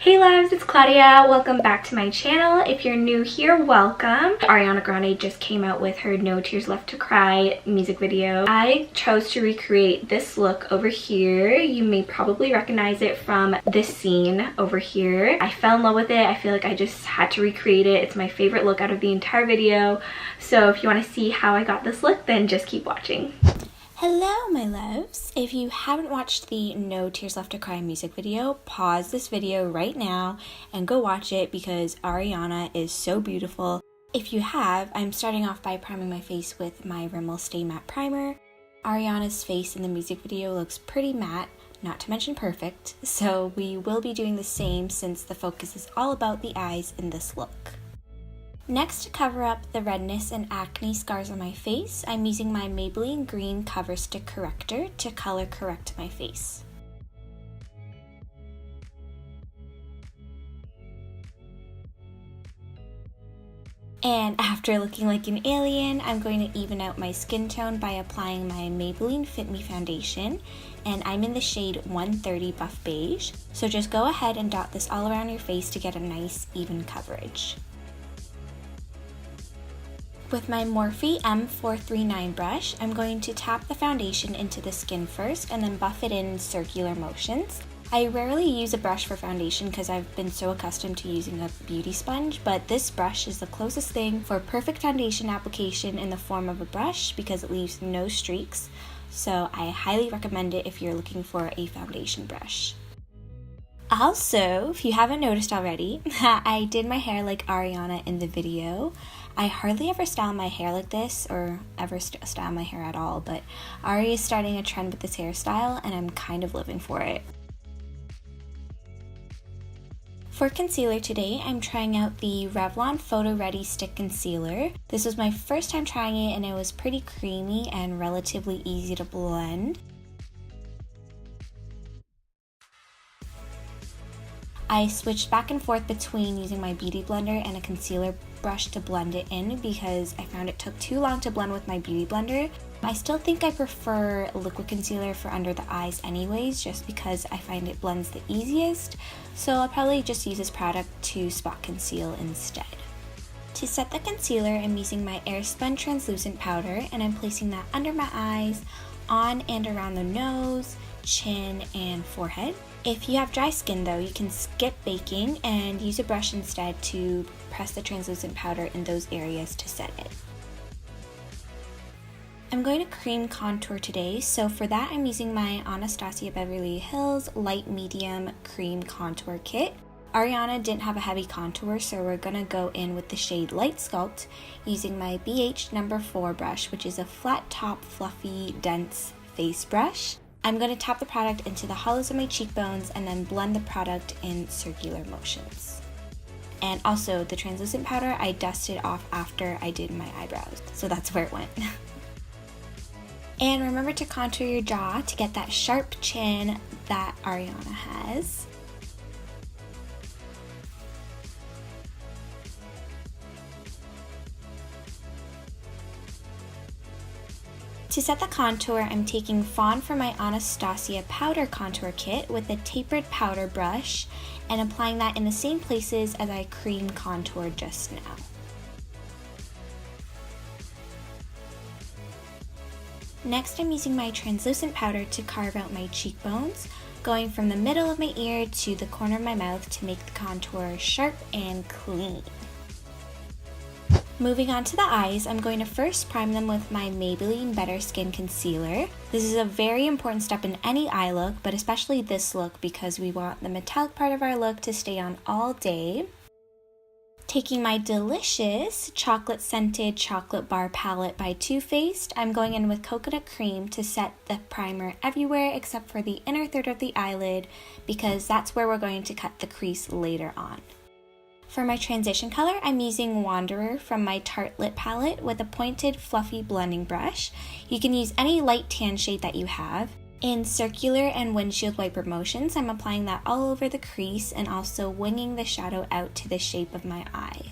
Hey loves, it's Claudia. Welcome back to my channel. If you're new here, welcome. Ariana Grande just came out with her No Tears Left to Cry music video. I chose to recreate this look over here. You may probably recognize it from this scene over here. I fell in love with it. I feel like I just had to recreate it. It's my favorite look out of the entire video. So if you want to see how I got this look, then just keep watching. Hello my loves. If you haven't watched the No Tears Left to Cry music video, pause this video right now and go watch it because Ariana is so beautiful. If you have, I'm starting off by priming my face with my Rimmel Stay Matte Primer. Ariana's face in the music video looks pretty matte, not to mention perfect, so we will be doing the same since the focus is all about the eyes in this look. Next, to cover up the redness and acne scars on my face, I'm using my Maybelline Green Cover Stick Corrector to color correct my face. And after looking like an alien, I'm going to even out my skin tone by applying my Maybelline Fit Me foundation, and I'm in the shade 130 Buff Beige, so just go ahead and dot this all around your face to get a nice even coverage. With my Morphe M439 brush, I'm going to tap the foundation into the skin first and then buff it in circular motions. I rarely use a brush for foundation because I've been so accustomed to using a beauty sponge, but this brush is the closest thing for perfect foundation application in the form of a brush because it leaves no streaks, so I highly recommend it if you're looking for a foundation brush. Also, if you haven't noticed already, I did my hair like Ariana in the video. I hardly ever style my hair like this, or ever style my hair at all, but Ari is starting a trend with this hairstyle and I'm kind of living for it. For concealer today, I'm trying out the Revlon Photoready Stick Concealer. This was my first time trying it and it was pretty creamy and relatively easy to blend. I switched back and forth between using my beauty blender and a concealer brush to blend it in because I found it took too long to blend with my beauty blender. I still think I prefer liquid concealer for under the eyes anyways, just because I find it blends the easiest, so I'll probably just use this product to spot conceal instead. To set the concealer, I'm using my Airspun translucent powder and I'm placing that under my eyes, on and around the nose, chin, and forehead. If you have dry skin though, you can skip baking and use a brush instead to press the translucent powder in those areas to set it. I'm going to cream contour today, so for that I'm using my Anastasia Beverly Hills Light Medium Cream Contour Kit. Ariana didn't have a heavy contour, so we're going to go in with the shade Light Sculpt using my BH No. 4 brush, which is a flat top, fluffy, dense face brush. I'm going to tap the product into the hollows of my cheekbones and then blend the product in circular motions. And also, the translucent powder I dusted off after I did my eyebrows, so that's where it went. And remember to contour your jaw to get that sharp chin that Ariana has. To set the contour, I'm taking Fawn from my Anastasia Powder Contour Kit with a tapered powder brush and applying that in the same places as I cream contoured just now. Next, I'm using my translucent powder to carve out my cheekbones, going from the middle of my ear to the corner of my mouth to make the contour sharp and clean. Moving on to the eyes, I'm going to first prime them with my Maybelline Better Skin Concealer. This is a very important step in any eye look, but especially this look because we want the metallic part of our look to stay on all day. Taking my delicious chocolate scented chocolate bar palette by Too Faced, I'm going in with coconut cream to set the primer everywhere except for the inner third of the eyelid because that's where we're going to cut the crease later on. For my transition color, I'm using Wanderer from my Tarte Lip palette with a pointed fluffy blending brush. You can use any light tan shade that you have. In circular and windshield wiper motions, I'm applying that all over the crease and also winging the shadow out to the shape of my eye.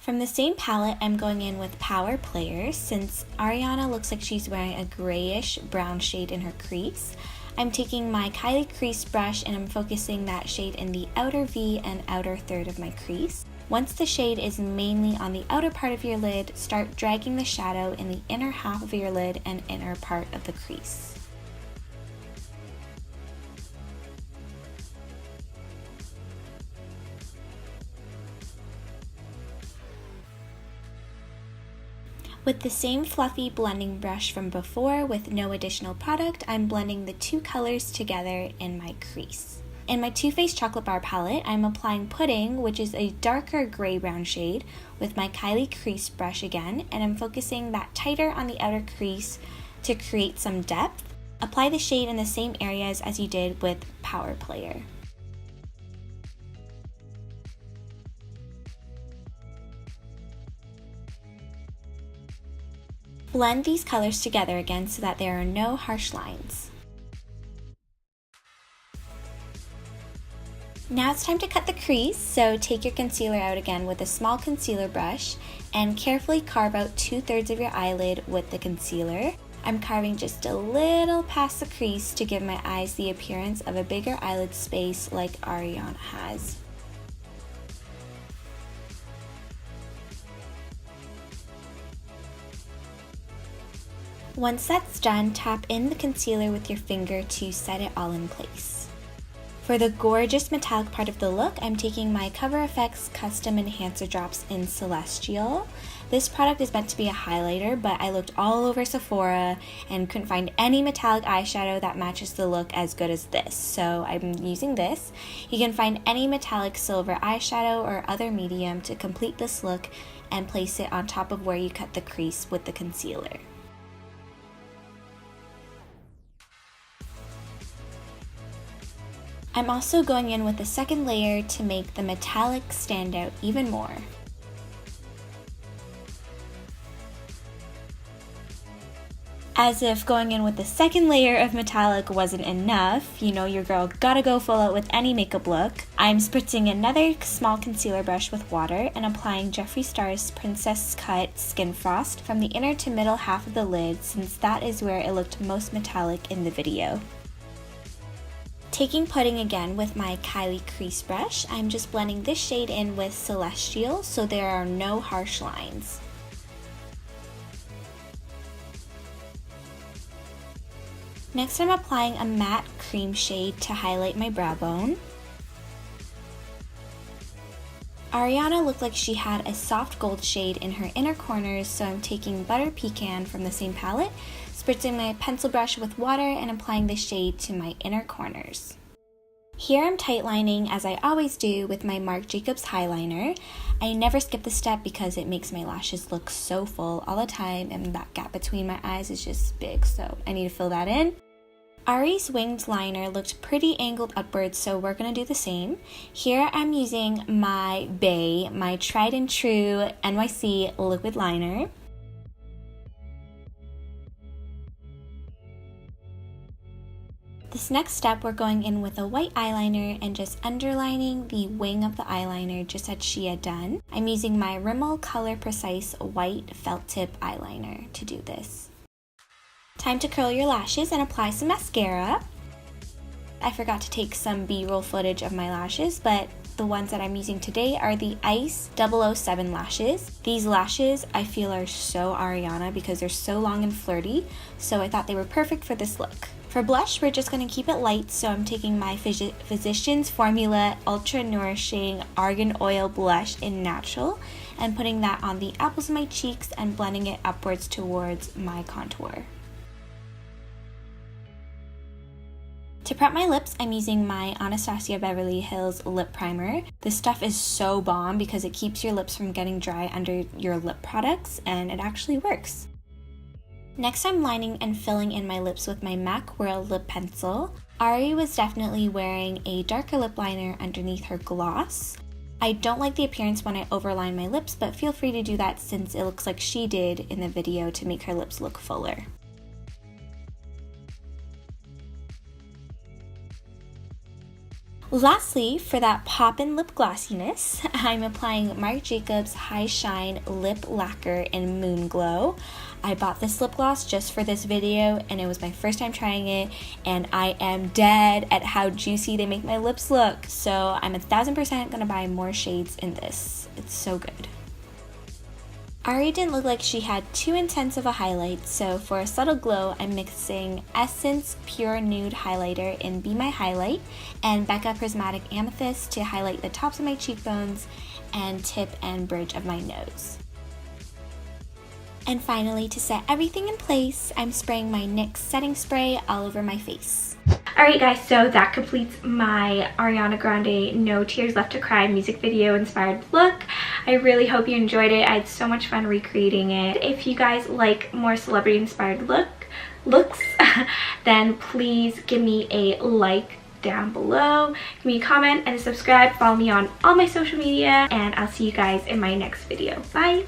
From the same palette, I'm going in with Power Players since Ariana looks like she's wearing a grayish brown shade in her crease. I'm taking my Kylie crease brush and I'm focusing that shade in the outer V and outer third of my crease. Once the shade is mainly on the outer part of your lid, start dragging the shadow in the inner half of your lid and inner part of the crease. With the same fluffy blending brush from before with no additional product, I'm blending the two colors together in my crease. In my Too Faced Chocolate Bar palette, I'm applying Pudding, which is a darker gray-brown shade, with my Kylie crease brush again, and I'm focusing that tighter on the outer crease to create some depth. Apply the shade in the same areas as you did with Power Player. Blend these colors together again so that there are no harsh lines. Now it's time to cut the crease, so take your concealer out again with a small concealer brush and carefully carve out 2/3 of your eyelid with the concealer. I'm carving just a little past the crease to give my eyes the appearance of a bigger eyelid space like Ariana has. Once that's done, tap in the concealer with your finger to set it all in place. For the gorgeous metallic part of the look, I'm taking my Cover FX Custom Enhancer Drops in Celestial. This product is meant to be a highlighter, but I looked all over Sephora and couldn't find any metallic eyeshadow that matches the look as good as this, so I'm using this. You can find any metallic silver eyeshadow or other medium to complete this look and place it on top of where you cut the crease with the concealer. I'm also going in with a second layer to make the metallic stand out even more. As if going in with the second layer of metallic wasn't enough, you know your girl gotta go full out with any makeup look. I'm spritzing another small concealer brush with water and applying Jeffree Star's Princess Cut Skin Frost from the inner to middle half of the lid since that is where it looked most metallic in the video. Taking Pudding again with my Kylie crease brush, I'm just blending this shade in with Celestial so there are no harsh lines. Next I'm applying a matte cream shade to highlight my brow bone. Ariana looked like she had a soft gold shade in her inner corners, so I'm taking Butter Pecan from the same palette, spritzing my pencil brush with water and applying the shade to my inner corners. Here I'm tightlining as I always do with my Marc Jacobs highliner. I never skip this step because it makes my lashes look so full all the time and that gap between my eyes is just big, so I need to fill that in. Ari's winged liner looked pretty angled upwards, so we're going to do the same. Here I'm using my Beige, my tried and true NYC Liquid Liner. This next step, we're going in with a white eyeliner and just underlining the wing of the eyeliner just as she had done. I'm using my Rimmel Color Precise White Felt Tip Eyeliner to do this. Time to curl your lashes and apply some mascara. I forgot to take some B-roll footage of my lashes, but the ones that I'm using today are the Ice 007 lashes. These lashes I feel are so Ariana because they're so long and flirty, so I thought they were perfect for this look. For blush, we're just going to keep it light, so I'm taking my Physicians Formula Ultra-Nourishing Argan Oil Blush in Natural and putting that on the apples of my cheeks and blending it upwards towards my contour. To prep my lips, I'm using my Anastasia Beverly Hills Lip Primer. This stuff is so bomb because it keeps your lips from getting dry under your lip products, and it actually works. Next, I'm lining and filling in my lips with my macworld lip pencil. Ari was definitely wearing a darker lip liner underneath her gloss. I don't like the appearance when I overline my lips, but feel free to do that since it looks like she did in the video to make her lips look fuller. Lastly, for that pop-in lip glossiness, I'm applying Marc Jacobs High Shine Lip Lacquer in Moon Glow. I bought this lip gloss just for this video, and it was my first time trying it, and I am dead at how juicy they make my lips look. So I'm 1000% gonna buy more shades in this. It's so good. Ari didn't look like she had too intense of a highlight, so for a subtle glow, I'm mixing Essence Pure Nude Highlighter in Be My Highlight and Becca Prismatic Amethyst to highlight the tops of my cheekbones and tip and bridge of my nose. And finally, to set everything in place, I'm spraying my NYX setting spray all over my face. Alright guys, so that completes my Ariana Grande No Tears Left to Cry music video inspired look. I really hope you enjoyed it. I had so much fun recreating it. If you guys like more celebrity inspired looks, then please give me a like down below, give me a comment and subscribe, follow me on all my social media, and I'll see you guys in my next video. Bye!